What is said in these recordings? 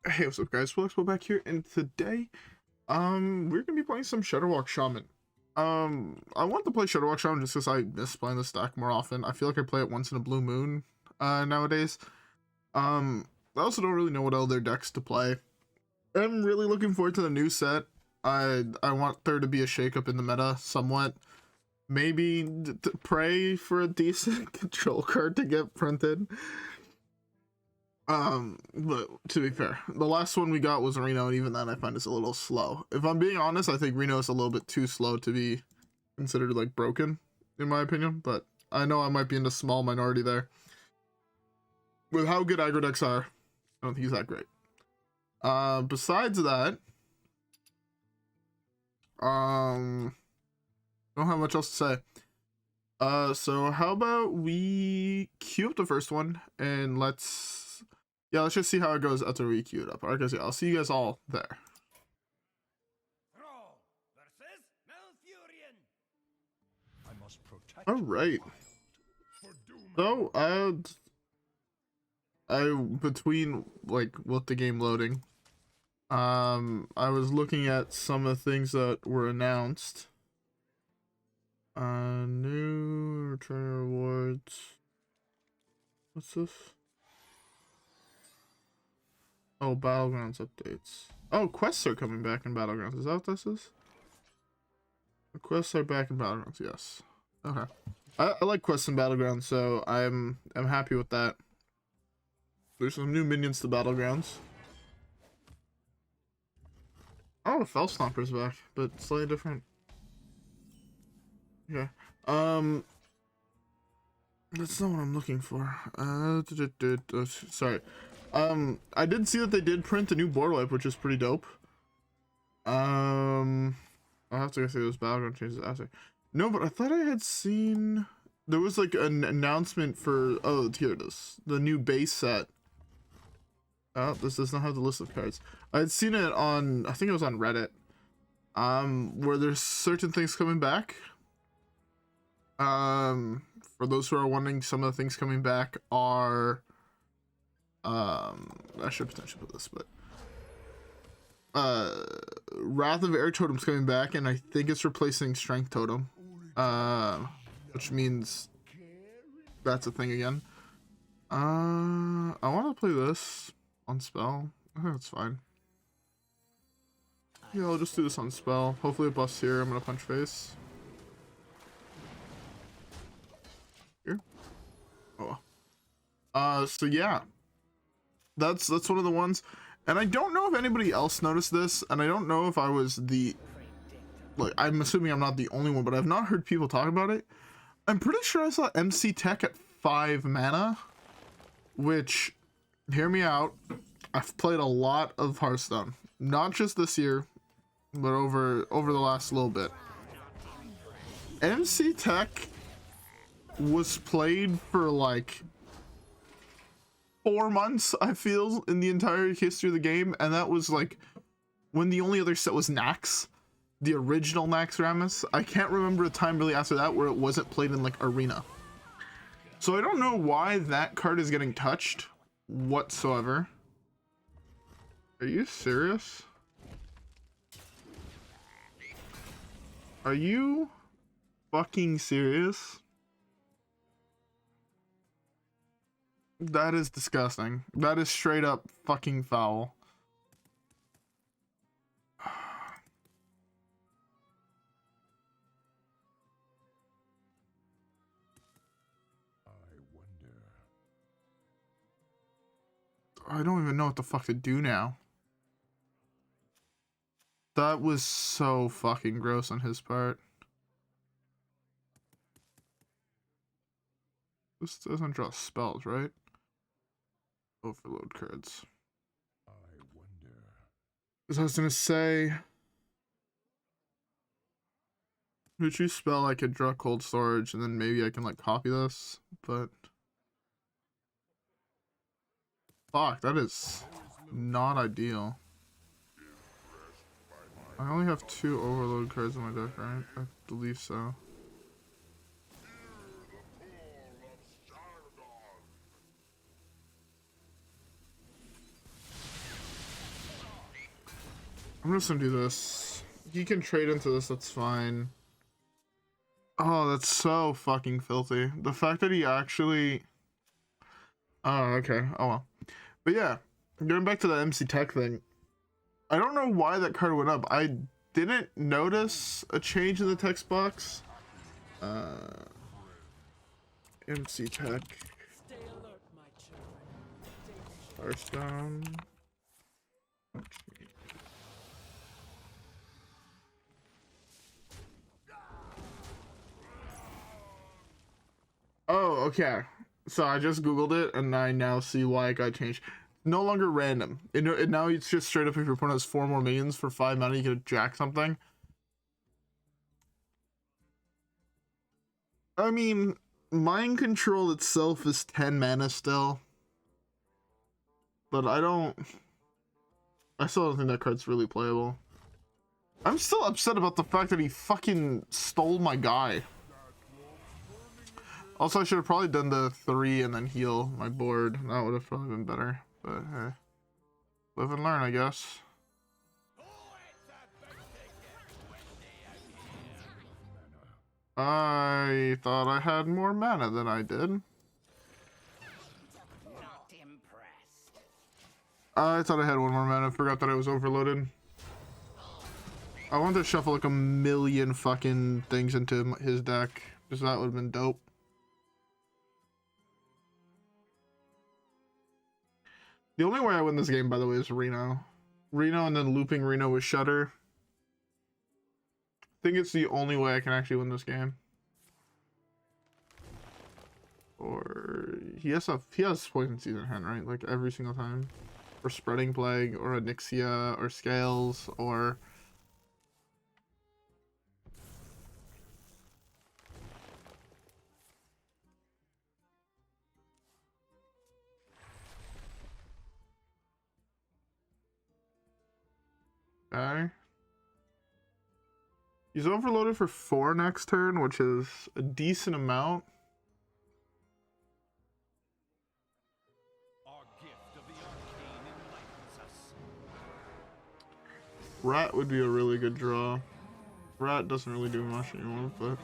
Hey, what's up guys, WhirlXbow back here, and today, we're gonna be playing some Shudderwock Shaman. I want to play Shudderwock Shaman just because I miss playing this deck more often. I feel like I play it once in a blue moon, nowadays. I also don't really know what other decks to play. I'm really looking forward to the new set. I want there to be a shakeup in the meta, somewhat. Maybe to pray for a decent control card to get printed. But to be fair, the last one we got was Reno, and even then I find it's a little slow. If I'm being honest, I think Reno is a little bit too slow to be considered like broken, in my opinion, but I know I might be in a small minority there. With how good aggro decks are, I don't think he's that great. Besides that, don't have much else to say. So how about we queue up the first one, and let's just see how it goes after we queue it up. Alright guys, yeah, I'll see you guys all there. Alright. So, between, like, with the game loading, I was looking at some of the things that were announced. New return rewards. What's this? Oh, Battlegrounds updates. Oh, quests are coming back in Battlegrounds. Is that what this is? The quests are back in Battlegrounds, yes. Okay. I like quests in Battlegrounds, so I'm happy with that. There's some new minions to Battlegrounds. Oh, Fell Stomper's back, but slightly different. Yeah. That's not what I'm looking for. Sorry. I did see that they did print a new board wipe, which is pretty dope. I'll have to go through those battleground changes after. No, but I thought I had seen there was like an announcement for here it is. The new base set. Oh, this does not have the list of cards. I had seen it on, I think it was on Reddit. Where there's certain things coming back. For those who are wondering, some of the things coming back are I should potentially put this, but Wrath of Air Totem's coming back, and I think it's replacing Strength Totem, which means that's a thing again. I want to play this on spell. I think that's fine. Yeah, I'll just do this on spell. Hopefully it busts here. I'm gonna punch face. Here. Oh. So yeah. That's one of the ones, and I don't know if anybody else noticed this, and I don't know if I was I'm assuming I'm not the only one, but I've not heard people talk about it. I'm pretty sure I saw MC Tech at 5 mana, which, hear me out, I've played a lot of Hearthstone, not just this year, but over the last little bit. MC Tech was played for like 4 months, I feel, in the entire history of the game, and that was like when the only other set was Nax, the original Naxxramas. I can't remember a time really after that where it wasn't played in like Arena. So I don't know why that card is getting touched whatsoever. Are you serious? Are you fucking serious? That is disgusting. That is straight up fucking foul. I don't even know what the fuck to do now. That was so fucking gross on his part. This doesn't draw spells, right? Overload cards. I wonder. Because I was gonna say, would you spell I could draw cold storage and then maybe I can like copy this, but fuck, that is not ideal. I only have 2 overload cards in my deck, right? I believe so. I'm just gonna do this. He can trade into this, that's fine. Oh, that's so fucking filthy. The fact that he actually... Oh, okay. Oh well. But yeah, going back to the MC Tech thing. I don't know why that card went up. I didn't notice a change in the text box. MC Tech. Hearthstone. Oh, okay. So I just Googled it and I now see why it got changed. No longer random. Now it's just straight up if your opponent has 4 more minions for 5 mana, you can jack something. I mean, Mind Control itself is 10 mana still. But I still don't think that card's really playable. I'm still upset about the fact that he fucking stole my guy. Also, I should have probably done the 3 and then heal my board. That would have probably been better. But hey, live and learn, I guess. I thought I had more mana than I did. I thought I had 1 more mana. Forgot that I was overloaded. I wanted to shuffle like a million fucking things into his deck, because that would have been dope. The only way I win this game, by the way, is Reno. Reno and then looping Reno with Shudder. I think it's the only way I can actually win this game. Or he has Poison Seed in hand, right? Like every single time. Or Spreading Plague, or Onyxia, or Scales, or... Okay. He's overloaded for 4 next turn, which is a decent amount. Rat would be a really good draw. Rat doesn't really do much anymore, but...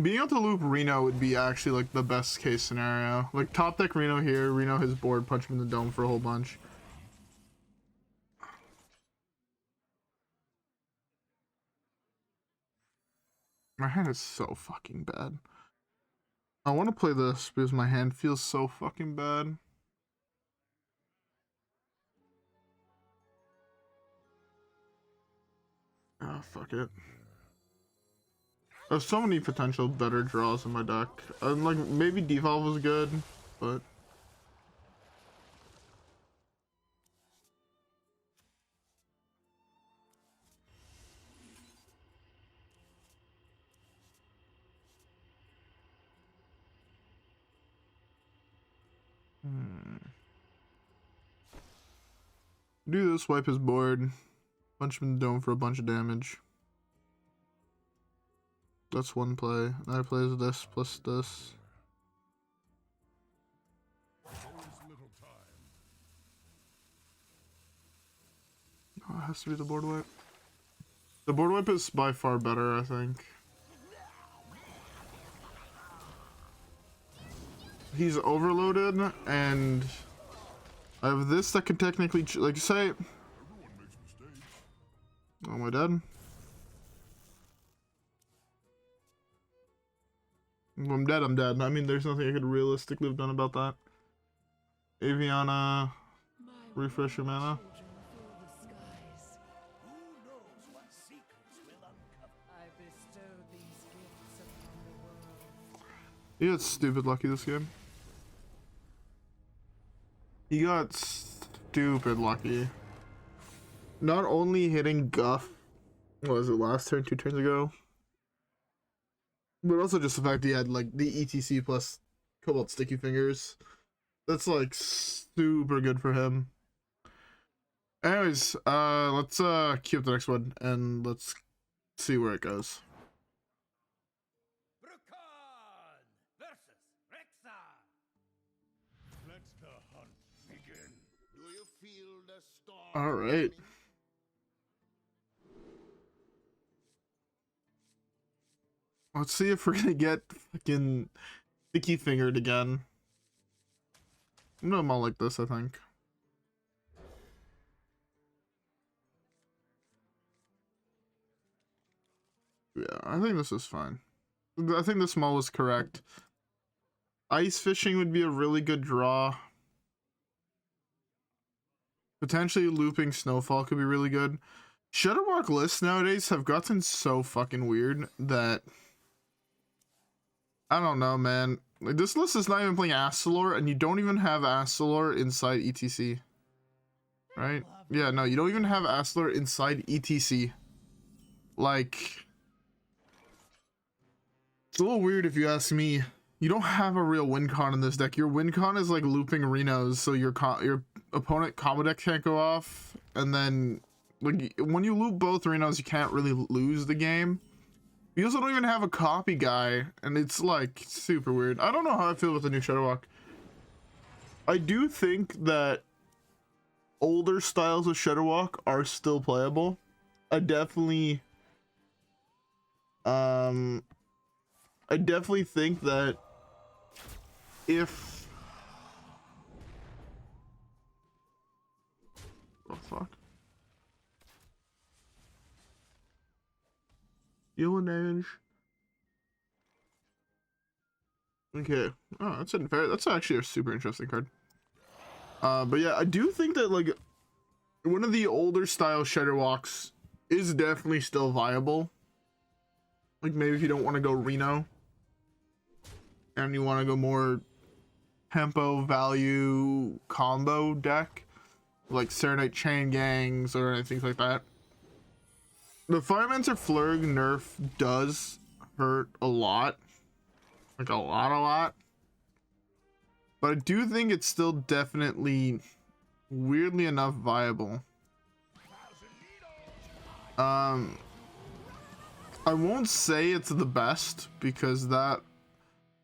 being able to loop Reno would be actually like the best case scenario. Like top deck Reno here, Reno his board, punch him in the dome for a whole bunch. My hand is so fucking bad. I want to play this because my hand feels so fucking bad. Oh, fuck it. There's so many potential better draws in my deck. Like, maybe Devolve was good, but... do this, wipe his board, punch him in the dome for a bunch of damage. That's one play. Now he plays this plus this. Oh, it has to be the board wipe. The board wipe is by far better, I think. He's overloaded, and I have this that can technically, like, say... oh, am I dead? If I'm dead, I'm dead. I mean, there's nothing I could realistically have done about that. Aviana, refresh your mana. He got stupid lucky this game. He got stupid lucky. Not only hitting Guff, what was it, last turn, 2 turns ago? But also just the fact he had like the E.T.C plus Cobalt Sticky Fingers. That's like super good for him. Anyways, let's queue up the next one and let's see where it goes. Let the hunt begin. Do you feel the All right. Let's see if we're gonna get fucking sticky fingered again. I'm gonna mull like this, I think. Yeah, I think this is fine. I think this mull was correct. Ice fishing would be a really good draw. Potentially looping Snowfall could be really good. Shudderwock lists nowadays have gotten so fucking weird that I don't know, man. Like, this list is not even playing Astalor, and you don't even have Astalor inside E.T.C. Right? Yeah, no, you don't even have Astalor inside E.T.C. Like, it's a little weird if you ask me. You don't have a real win con in this deck. Your win con is like looping Renos, so your opponent combo deck can't go off, and then like when you loop both Renos, you can't really lose the game. You also don't even have a copy guy, and it's like super weird. I don't know how I feel with the new Shadowwalk. I do think that older styles of Shadowwalk are still playable. I definitely think that if oh fuck. Dealing damage. Okay. Oh, that's unfair. That's actually a super interesting card. But yeah, I do think that like one of the older style Shadowwalks is definitely still viable. Like maybe if you don't want to go Reno and you want to go more tempo value combo deck, like Serenite Chain Gangs or anything like that. The Firemancer Flurgl nerf does hurt a lot. Like a lot. But I do think it's still definitely, weirdly enough, viable. I won't say it's the best, because that...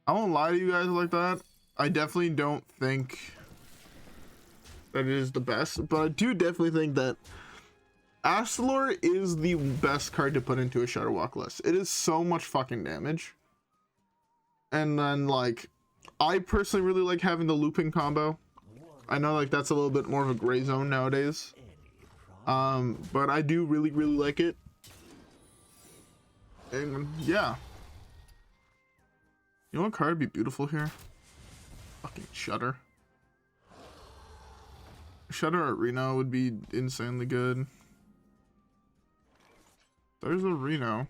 I won't lie to you guys like that. I definitely don't think that it is the best, but I do definitely think that Astalor is the best card to put into a Shadowwalk list. It is so much fucking damage. And then, like, I personally really like having the looping combo. I know, like, that's a little bit more of a gray zone nowadays. But I do really like it. And, yeah. You know what card would be beautiful here? Fucking Shudder. Shudder at Reno would be insanely good. There's a Reno.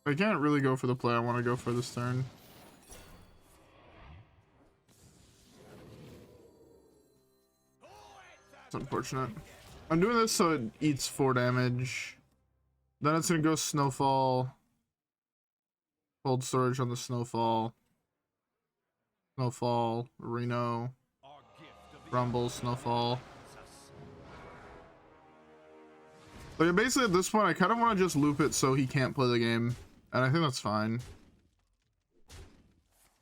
I can't really go for the play I want to go for this turn. It's unfortunate. I'm doing this so it eats 4 damage. Then it's gonna go Snowfall. Hold storage on the Snowfall. Snowfall, Reno, Grumble, Snowfall. Like basically at this point I kind of want to just loop it so he can't play the game. And I think that's fine.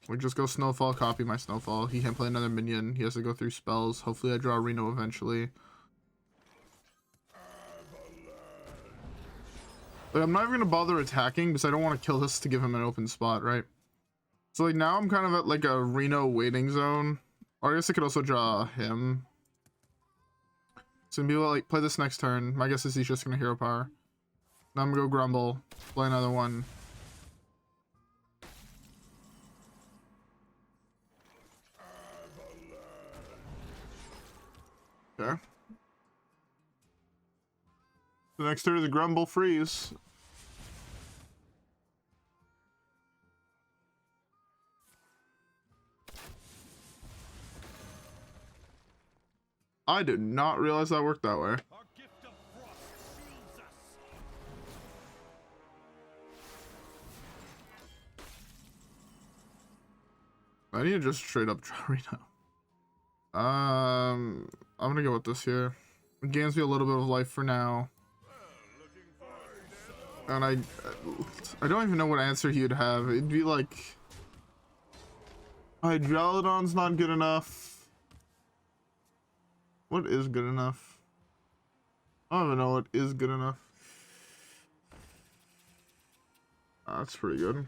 We just go Snowfall, copy my Snowfall. He can't play another minion. He has to go through spells. Hopefully I draw Reno eventually. Like, I'm not even gonna bother attacking because I don't want to kill this to give him an open spot, right? So like now I'm kind of at like a Reno waiting zone. Or I guess I could also draw him. So I'm gonna be able to like play this next turn. My guess is he's just gonna hero power. Now I'm gonna go Grumble, play another one. Okay. The next turn is a Grumble freeze. I did not realize that worked that way. I need to just straight up draw Reno. I'm gonna go with this here. It gains me a little bit of life for now. And I don't even know what answer he'd have. It'd be like, Hydrolodon's not good enough. What is good enough? I don't even know what is good enough. That's pretty good.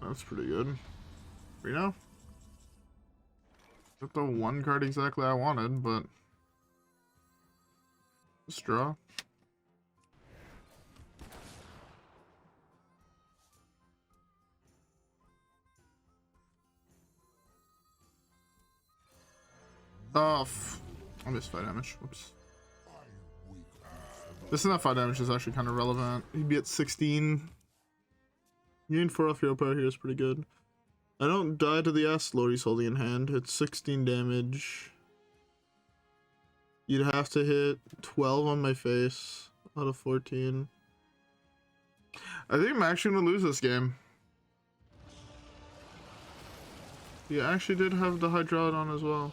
That's pretty good. Reno? Got the one card exactly I wanted, but let's draw. Oh, I missed 5 damage. Whoops. This and that 5 damage is actually kind of relevant. He'd be at 16. Gain 4 off hero power here is pretty good. I don't die to the Ass Lord he's holding in hand. It's 16 damage. You'd have to hit 12 on my face out of 14. I think I'm actually going to lose this game. He actually did have the Hydrolodon as well.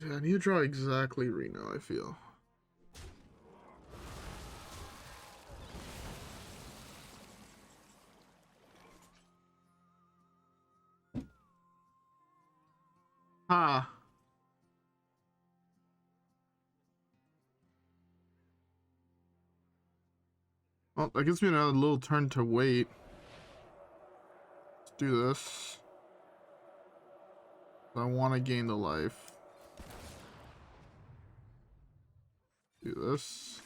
Yeah, I need to draw exactly Reno, I feel. Ha! Well, that gives me another little turn to wait. Let's do this. I want to gain the life. Do this.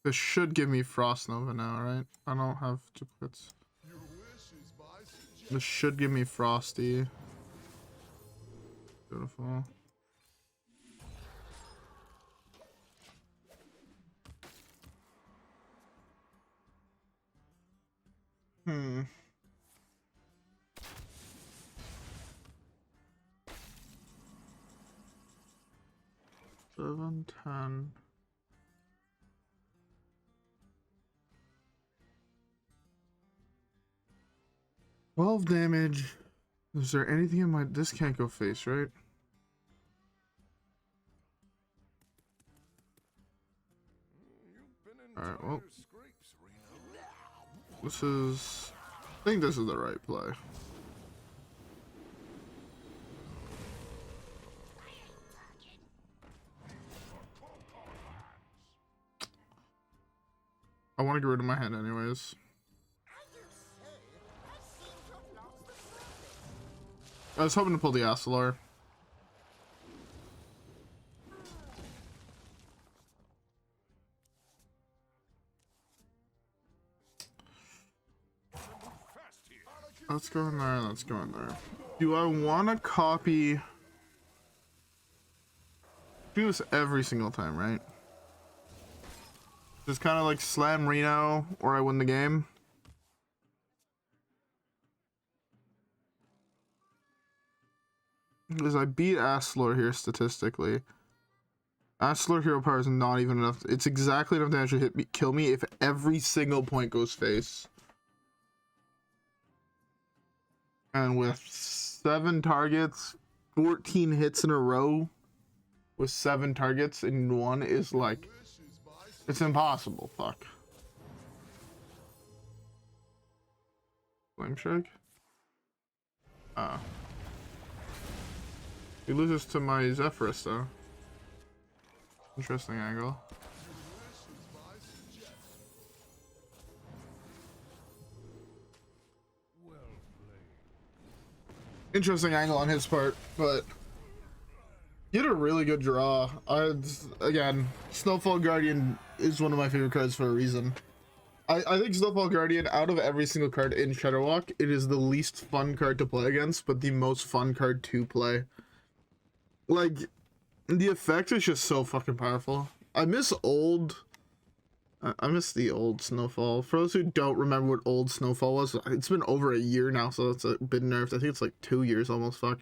This should give me Frost Nova now, right? I don't have duplicates. This should give me Frosty. Beautiful. Hmm. 7, 10. $12 damage. Is there anything in my... This can't go face, right? Alright, well. This is... I think this is the right play. I want to get rid of my hand anyways. I was hoping to pull the Astalar. Let's go in there, let's go in there. Do I want to copy... Do this every single time, right? Just kind of like slam Reno or I win the game. Because I beat Astalar here statistically. Astalar hero power is not even enough. It's exactly enough damage to hit me, kill me if every single point goes face. And with 7 targets, 14 hits in a row with 7 targets in one is like... It's impossible, fuck. Flame Strike? Ah. He loses to my Zephrys though. Interesting angle. Interesting angle on his part, but he had a really good draw. Again, Snowfall Guardian is one of my favorite cards for a reason. I think Snowfall Guardian, out of every single card in Shudderwock, it is the least fun card to play against, but the most fun card to play. Like, the effect is just so fucking powerful. I miss the old Snowfall. For those who don't remember what old Snowfall was, it's been over a year now, so it's been nerfed. I think it's like 2 years almost, fuck.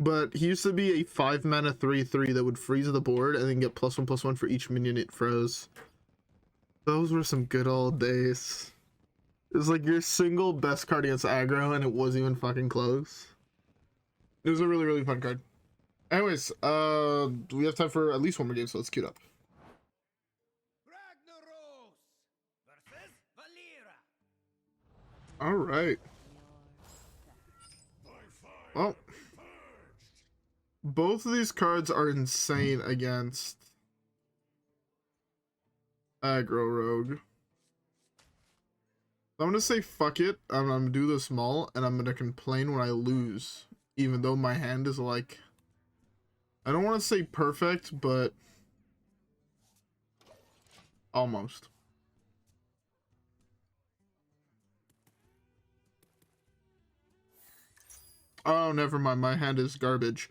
But he used to be a 5-mana 3/3 that would freeze the board and then get +1/+1 for each minion it froze. Those were some good old days. It was like your single best card against aggro and it wasn't even fucking close. It was a really, really fun card. Anyways, we have time for at least one more game, so let's queue it up. All right. Well, both of these cards are insane against aggro rogue. I'm gonna say fuck it. I'm gonna do this small, and I'm gonna complain when I lose, even though my hand is like, I don't want to say perfect, but almost. Oh, never mind. My hand is garbage.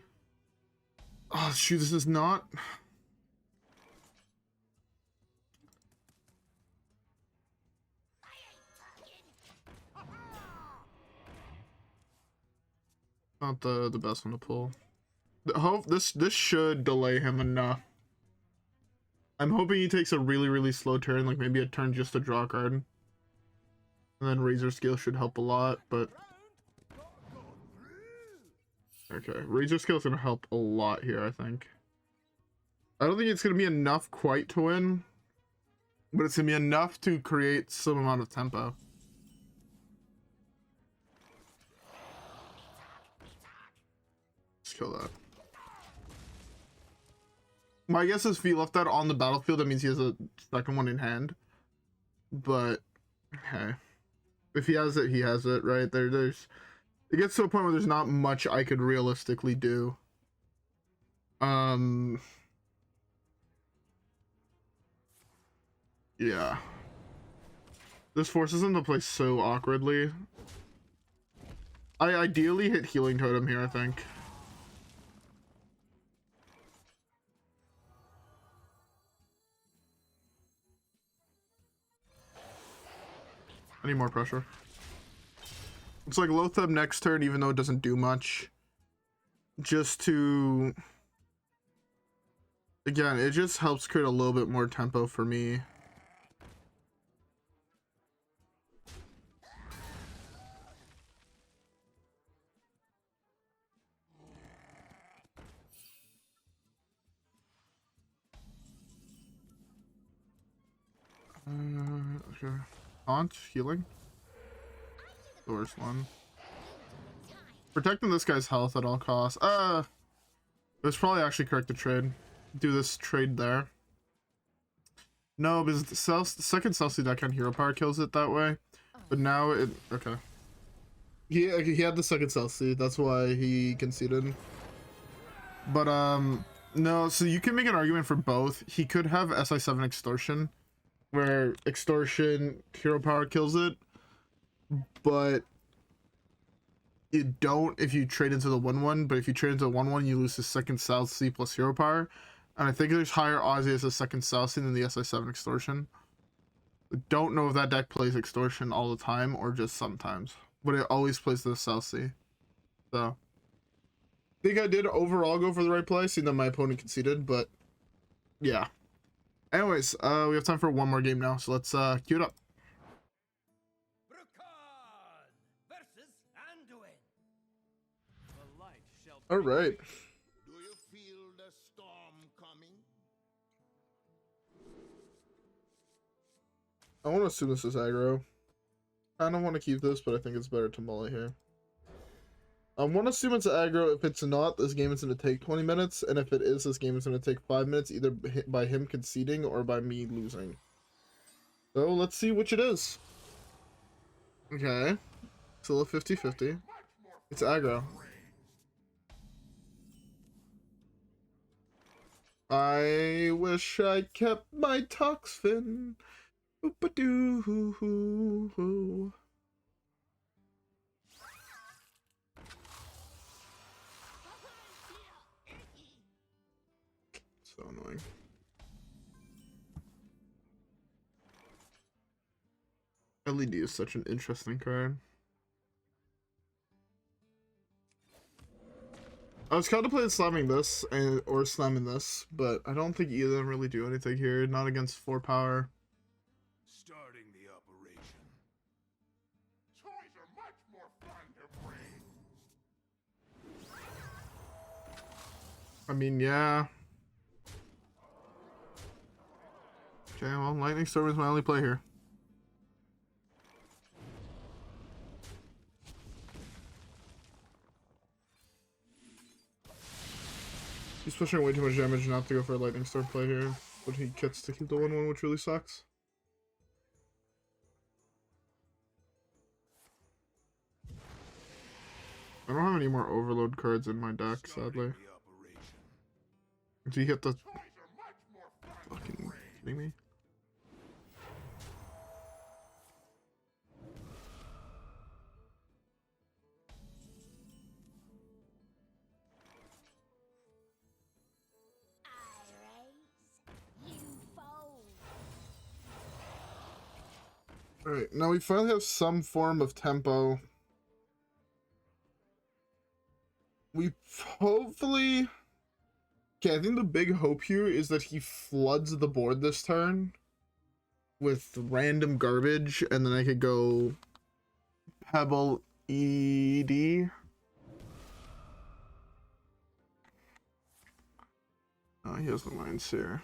Oh, shoot, this is not... Not the best one to pull. Hope this should delay him enough. I'm hoping he takes a really, really slow turn, like maybe a turn just to draw a card. And then Razorscale should help a lot, but... Okay, Razorscale is going to help a lot here, I think. I don't think it's going to be enough quite to win, but it's going to be enough to create some amount of tempo. Let's kill that. My guess is if he left that on the battlefield, that means he has a second one in hand. But, hey. If he has it, he has it, right? There's... It gets to a point where there's not much I could realistically do. Yeah. This forces him to play so awkwardly. I ideally hit Healing Totem here, I think. I need more pressure. It's like Loatheb next turn, even though it doesn't do much. Just to... Again, it just helps create a little bit more tempo for me. Okay. Taunt, healing. The worst one. Protecting this guy's health at all costs. It was probably actually correct to trade. Do this trade there. No, because the second Celsi deck on Hero Power kills it that way. But now it... Okay. He had the second Celsi. That's why he conceded. But, no, so you can make an argument for both. He could have SI7 Extortion, where Extortion, Hero Power kills it. But you don't if you trade into the 1/1, but if you trade into the 1/1, you lose the second Celsi plus Hero Power. And I think there's higher odds as a second Celsi than the SI7 Extortion. I don't know if that deck plays Extortion all the time or just sometimes, but it always plays the Celsi. So, I think I did overall go for the right play, seeing that my opponent conceded, but yeah. Anyways, we have time for one more game now, so let's queue it up. All right. Do you feel the storm coming? I want to assume this is aggro. I don't want to keep this, but I think it's better to mull it here. I want to assume it's aggro. If it's not, this game is going to take 20 minutes. And if it is, this game is going to take 5 minutes, either by him conceding or by me losing. So let's see which it is. Okay. Still a 50-50. It's aggro. I wish I kept my Toxfin. Oop-a-doo-hoo-hoo-hoo. So annoying. LED is such an interesting card. I was contemplating slamming this or slamming this, but I don't think either of them really do anything here. Not against 4 power. Starting the operation. Toys are much more fun to bring. I mean, yeah. Okay, well, Lightning Storm is my only play here. He's pushing way too much damage not to go for a Lightning Storm play here, but he gets to keep the 1/1, which really sucks. I don't have any more Overload cards in my deck, sadly. Do you hit the... Fucking kidding me? Alright, now we finally have some form of tempo. We hopefully... Okay, I think the big hope here is that he floods the board this turn with random garbage, and then I could go Pebble ED. Oh, he has the Mind Seer.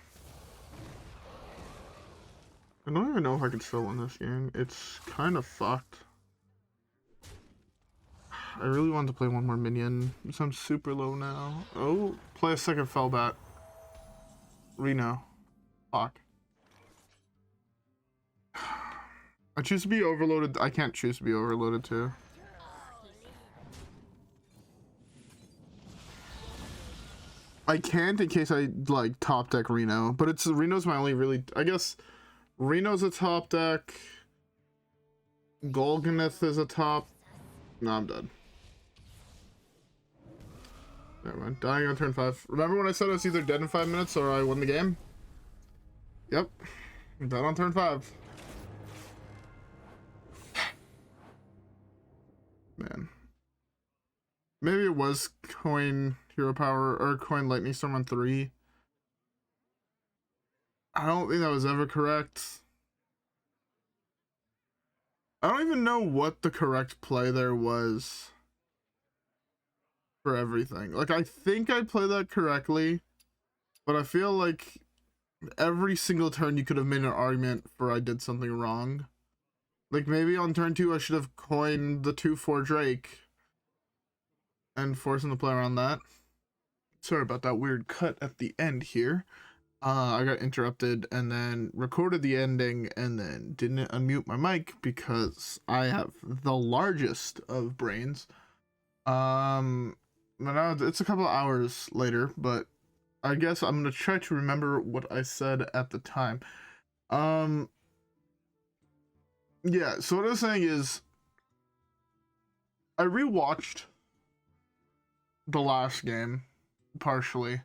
I don't even know if I can still win this game. It's kind of fucked. I really want to play one more minion, so I'm super low now. Oh, play a second Fellbat. Reno. Fuck. I choose to be overloaded. I can't choose to be overloaded too. I can't in case I like top deck Reno, but it's Reno's my only really, I guess Reno's a top deck. Golganneth is a top. No, I'm dead. Never mind. Dying on turn 5. Remember when I said I was either dead in 5 minutes or I won the game? Yep. I'm dead on turn 5. Man. Maybe it was coin Hero Power or coin Lightning Storm on 3. I don't think that was ever correct. I don't even know what the correct play there was for everything. Like, I think I played that correctly, but I feel like every single turn you could have made an argument for I did something wrong. Like, maybe on turn 2 I should have coined the 2/4 Drake and forced him to play around that. Sorry about that weird cut at the end here. I got interrupted and then recorded the ending and then didn't unmute my mic because I have the largest of brains. But now it's a couple of hours later, but I guess I'm gonna try to remember what I said at the time. Yeah, so what I was saying is I rewatched the last game partially,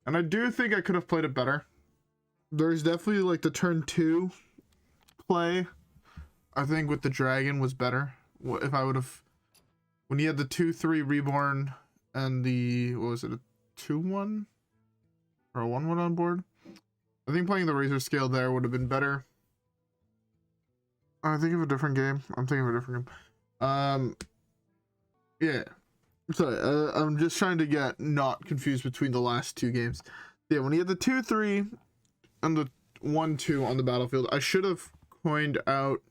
and I do think I could have played it better. There's definitely like the turn 2 play, I think with the dragon was better. If I would have, when he had the 2/3 reborn and the, what was it, a 2/1 or a 1/1 on board, I think playing the Razorscale there would have been better. I think of a different game. I'm thinking of a different game. Yeah. Sorry, I'm just trying to get not confused between the last 2 games. Yeah, when he had the 2/3 and the 1/2 on the battlefield, I should have coined out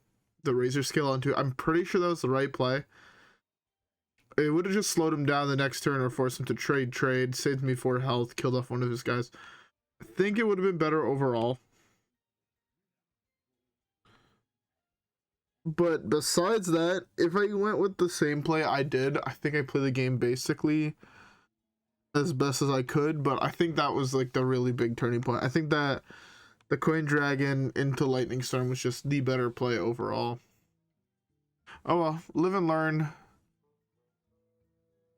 the Razorscale onto. I'm pretty sure that was the right play. It would have just slowed him down the next turn or forced him to trade, saved me 4 health, killed off one of his guys. I think it would have been better overall. But besides that, if I went with the same play I did, I think I played the game basically as best as I could, but I think that was like the really big turning point. I think that the Coin Dragon into Lightning Storm was just the better play overall. Oh well, live and learn.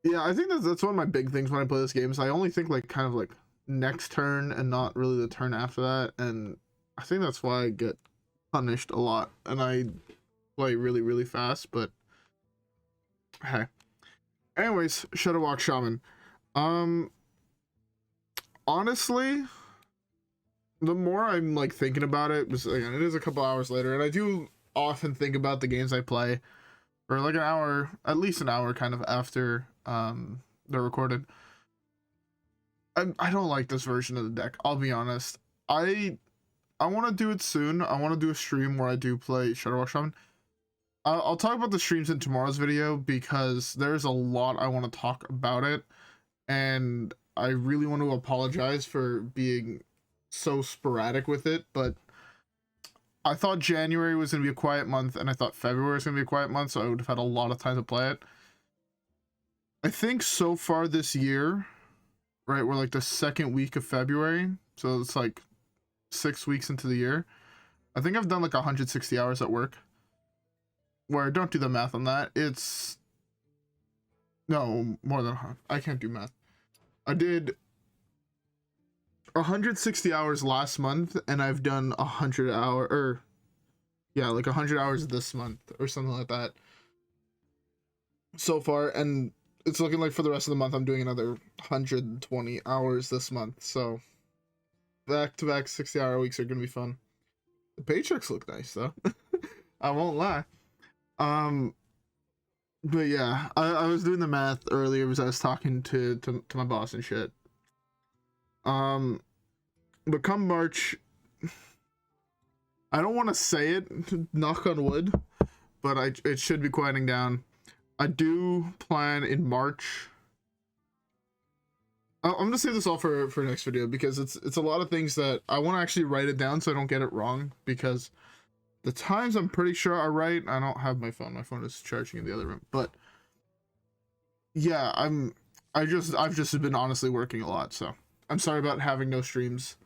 Yeah, I think that's one of my big things when I play this game is I only think like kind of like next turn and not really the turn after that, and I think that's why I get punished a lot and I play really, really fast, but hey. Anyways, Shadowwalk Shaman. Um, honestly, the more I'm like thinking about it, because again, it is a couple hours later, and I do often think about the games I play for like an hour, at least an hour, kind of after they're recorded. I don't like this version of the deck. I'll be honest. I want to do it soon. I want to do a stream where I do play Shudderwock Shaman. I'll talk about the streams in tomorrow's video because there's a lot I want to talk about it, and I really want to apologize for being so sporadic with it, but I thought January was going to be a quiet month, and I thought February was going to be a quiet month, so I would have had a lot of time to play it. I think so far this year, right, we're like the second week of February, so it's like 6 weeks into the year. I think I've done like 160 hours at work, where don't do the math on that. It's no more than I can't do math. I did 160 hours last month, and I've done 100 hour, or yeah, like 100 hours this month or something like that so far, and it's looking like for the rest of the month I'm doing another 120 hours this month. So back-to-back 60-hour weeks are gonna be fun. The paychecks look nice though. I won't lie. But yeah, I was doing the math earlier because I was talking to my boss and shit. But come March, I don't want to say it, knock on wood, but it should be quieting down. I do plan in March. I'm gonna save this all for next video because it's a lot of things that I want to actually write it down so I don't get it wrong, because the times I'm pretty sure are right. I don't have my phone. My phone is charging in the other room. But yeah, I've just been honestly working a lot, so I'm sorry about having no streams.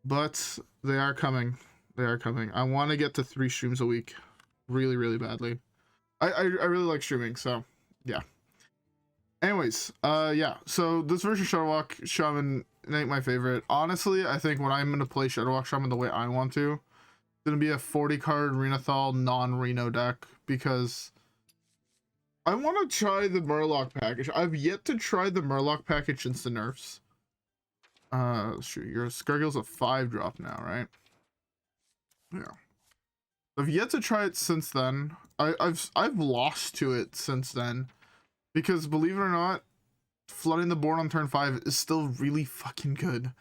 But they are coming. They are coming. I want to get to 3 streams a week really, really badly. I really like streaming, so yeah. Anyways, yeah, so this version of Shadowwalk Shaman ain't my favorite. Honestly, I think when I'm going to play Shadowwalk Shaman the way I want to, it's going to be a 40-card Renathal non-Reno deck, because I want to try the Murloc package. I've yet to try the Murloc package since the nerfs. Shoot, your Scargill's a 5-drop now, right? Yeah. I've yet to try it since then. I've lost to it since then, because believe it or not, flooding the board on turn 5 is still really fucking good.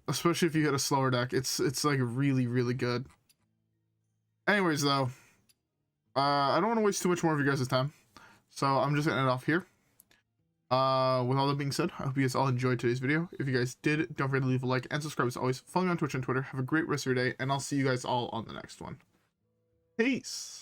Especially if you hit a slower deck, it's like really, really good. Anyways, though, I don't want to waste too much more of you guys' time, so I'm just gonna end it off here. With all that being said, I hope you guys all enjoyed today's video. If you guys did, don't forget to leave a like and subscribe as always. Follow me on Twitch and Twitter. Have a great rest of your day, and I'll see you guys all on the next one. Peace!